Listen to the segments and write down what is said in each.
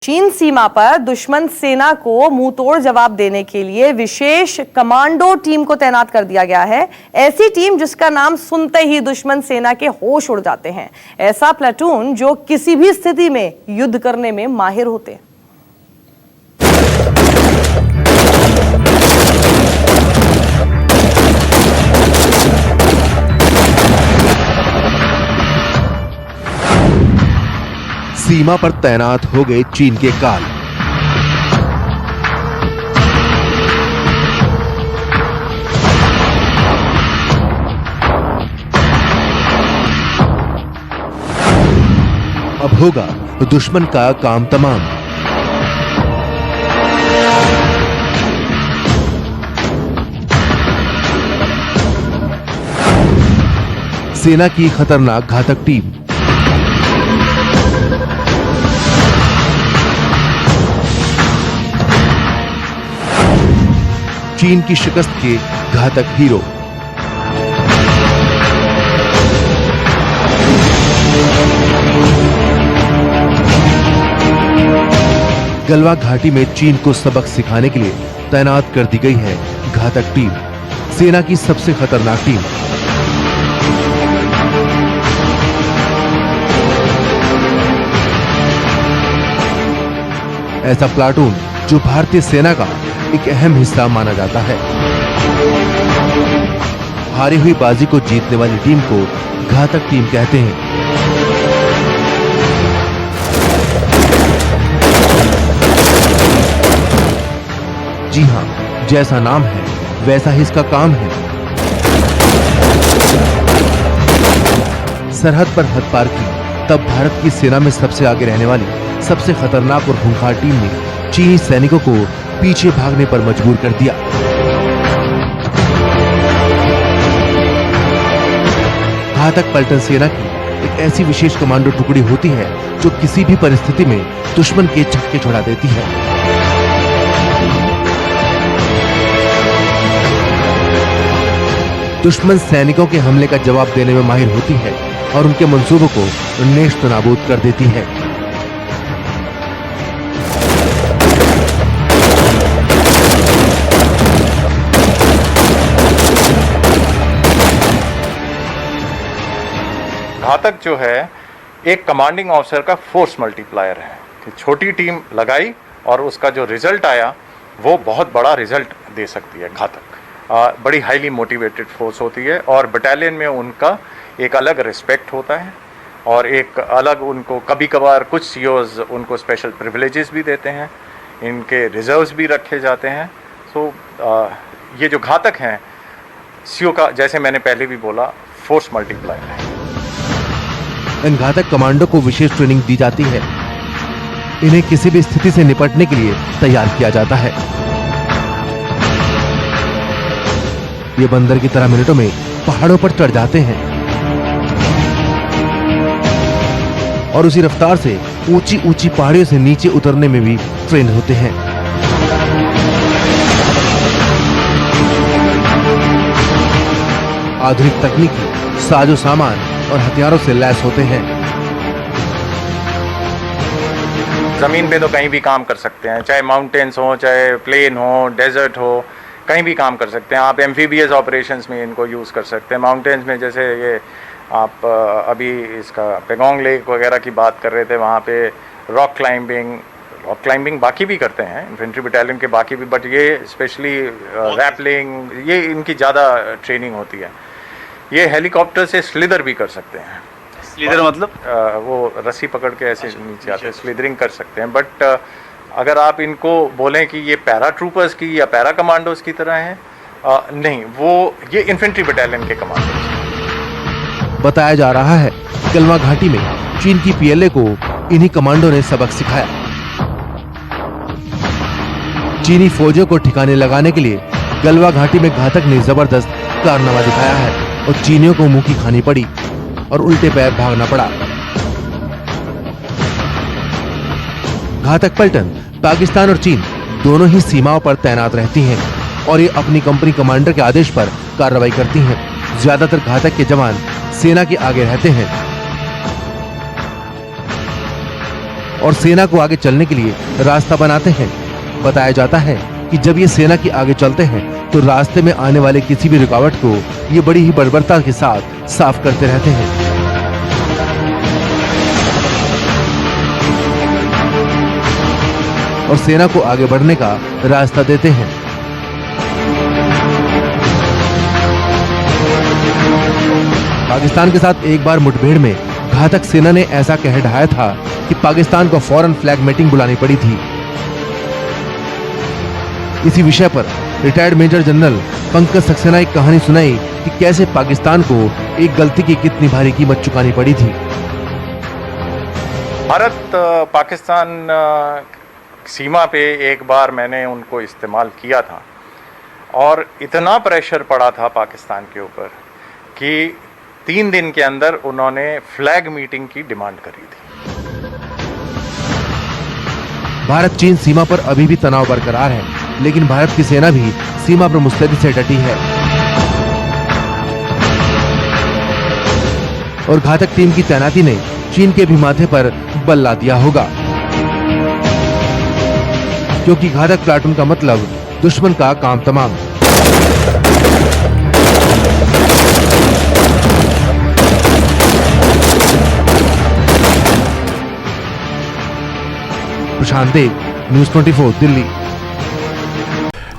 चीन सीमा पर दुश्मन सेना को मुंहतोड़ जवाब देने के लिए विशेष कमांडो टीम को तैनात कर दिया गया है। ऐसी टीम जिसका नाम सुनते ही दुश्मन सेना के होश उड़ जाते हैं। ऐसा प्लाटून जो किसी भी स्थिति में युद्ध करने में माहिर होते हैं। सीमा पर तैनात हो गए चीन के काल। अब होगा दुश्मन का काम तमाम। सेना की खतरनाक घातक टीम चीन की शिकस्त के घातक हीरो। गलवा घाटी में चीन को सबक सिखाने के लिए तैनात कर दी गई है घातक टीम, सेना की सबसे खतरनाक टीम। ऐसा प्लाटून जो भारतीय सेना का एक अहम हिस्सा माना जाता है। हारी हुई बाजी को जीतने वाली टीम को घातक टीम कहते हैं। जी हां, जैसा नाम है वैसा ही इसका काम है। सरहद पर हद पार की तब भारत की सेना में सबसे आगे रहने वाली सबसे खतरनाक और खूंखार टीम ने चीनी सैनिकों को पीछे भागने पर मजबूर कर दिया। घातक पलटन सेना की एक ऐसी विशेष कमांडो टुकड़ी होती है जो किसी भी परिस्थिति में दुश्मन के छक्के छुड़ा देती है। दुश्मन सैनिकों के हमले का जवाब देने में माहिर होती है और उनके मंसूबों को नेस्त नाबूद कर देती है। घातक जो है एक कमांडिंग ऑफिसर का फोर्स मल्टीप्लायर है कि छोटी टीम लगाई और उसका जो रिजल्ट आया वो बहुत बड़ा रिजल्ट दे सकती है। घातक बड़ी हाईली मोटिवेटेड फोर्स होती है और बटालियन में उनका एक अलग रिस्पेक्ट होता है और एक अलग उनको कभी कभार कुछ सीओज उनको स्पेशल प्रिविलेजेस भी देते हैं, इनके रिजर्व्स भी रखे जाते हैं। सो ये जो घातक हैं सीओ का, जैसे मैंने पहले भी बोला, फोर्स मल्टीप्लायर है। इन घातक कमांडो को विशेष ट्रेनिंग दी जाती है। इन्हें किसी भी स्थिति से निपटने के लिए तैयार किया जाता है। ये बंदर की तरह मिनटों में पहाड़ों पर चढ़ जाते हैं और उसी रफ्तार से ऊंची ऊंची पहाड़ियों से नीचे उतरने में भी ट्रेन होते हैं। आधुनिक तकनीकी साजो सामान और हथियारों से लैस होते हैं। जमीन पे तो कहीं भी काम कर सकते हैं, चाहे माउंटेन्स हो, चाहे प्लेन हो, डेजर्ट हो, कहीं भी काम कर सकते हैं। आप एम्फीबियस ऑपरेशंस में इनको यूज़ कर सकते हैं। माउंटेन्स में जैसे ये आप अभी इसका पेगोंग लेक वगैरह की बात कर रहे थे, वहाँ पे रॉक क्लाइंबिंग बाकी भी करते हैं, इन्फेंट्री बटालियन के बाकी भी, बट ये स्पेशली रैपलिंग, ये इनकी ज़्यादा ट्रेनिंग होती है। ये हेलीकॉप्टर से स्लिदर भी कर सकते हैं। स्लिदर मतलब वो रस्सी पकड़ के ऐसे नीचे आते हैं, स्लिदरिंग कर सकते हैं। बट अगर आप इनको बोलें कि ये पैरा ट्रूपर्स की या पैरा कमांडोज की तरह हैं, नहीं, वो ये इन्फेंट्री बटालियन के कमांडोज। बताया जा रहा है गलवा घाटी में चीन की पीएलए को इन्हीं कमांडो ने सबक सिखाया। चीनी फौजों को ठिकाने लगाने के लिए गलवा घाटी में घातक ने जबरदस्त कारनामा दिखाया है और चीनियों को मुंह की खानी पड़ी और उल्टे पैर भागना पड़ा। घातक पलटन पाकिस्तान और चीन दोनों ही सीमाओं पर तैनात रहती हैं और ये अपनी कंपनी कमांडर के आदेश पर कार्रवाई करती हैं। ज्यादातर घातक के जवान सेना के आगे रहते हैं। और सेना को आगे चलने के लिए रास्ता बनाते हैं। बताया जाता है कि जब ये सेना के आगे चलते हैं तो रास्ते में आने वाले किसी भी रुकावट को ये बड़ी ही बर्बरता के साथ साफ करते रहते हैं। और सेना को आगे बढ़ने का रास्ता देते हैं। पाकिस्तान के साथ एक बार मुठभेड़ में घातक सेना ने ऐसा कह ढाया था कि पाकिस्तान को फौरन फ्लैग मीटिंग बुलानी पड़ी थी। इसी विषय पर retired major general Pankaj Saxena एक कहानी सुनाई कि कैसे पाकिस्तान को एक गलती की कितनी भारी कीमत चुकानी पड़ी थी। भारत पाकिस्तान सीमा पे एक बार मैंने उनको इस्तेमाल किया था और इतना प्रेशर पड़ा था पाकिस्तान के ऊपर कि 3 दिन के अंदर उन्होंने फ्लैग मीटिंग की डिमांड करी थी। भारत चीन सीमा पर अभी भी तनाव बरकरार है, लेकिन भारत की सेना भी सीमा पर मुस्तैदी से डटी है और घातक टीम की तैनाती ने चीन के भी माथे पर बल ला दिया होगा, क्योंकि घातक प्लाटून का मतलब दुश्मन का काम तमाम। प्रशांत देव, न्यूज़ 24 दिल्ली।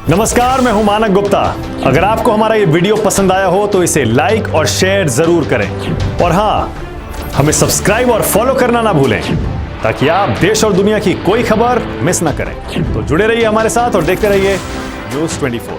नमस्कार, मैं हूं मानक गुप्ता। अगर आपको हमारा ये वीडियो पसंद आया हो तो इसे लाइक और शेयर जरूर करें और हाँ, हमें सब्सक्राइब और फॉलो करना ना भूलें ताकि आप देश और दुनिया की कोई खबर मिस ना करें। तो जुड़े रहिए हमारे साथ और देखते रहिए न्यूज़ 24।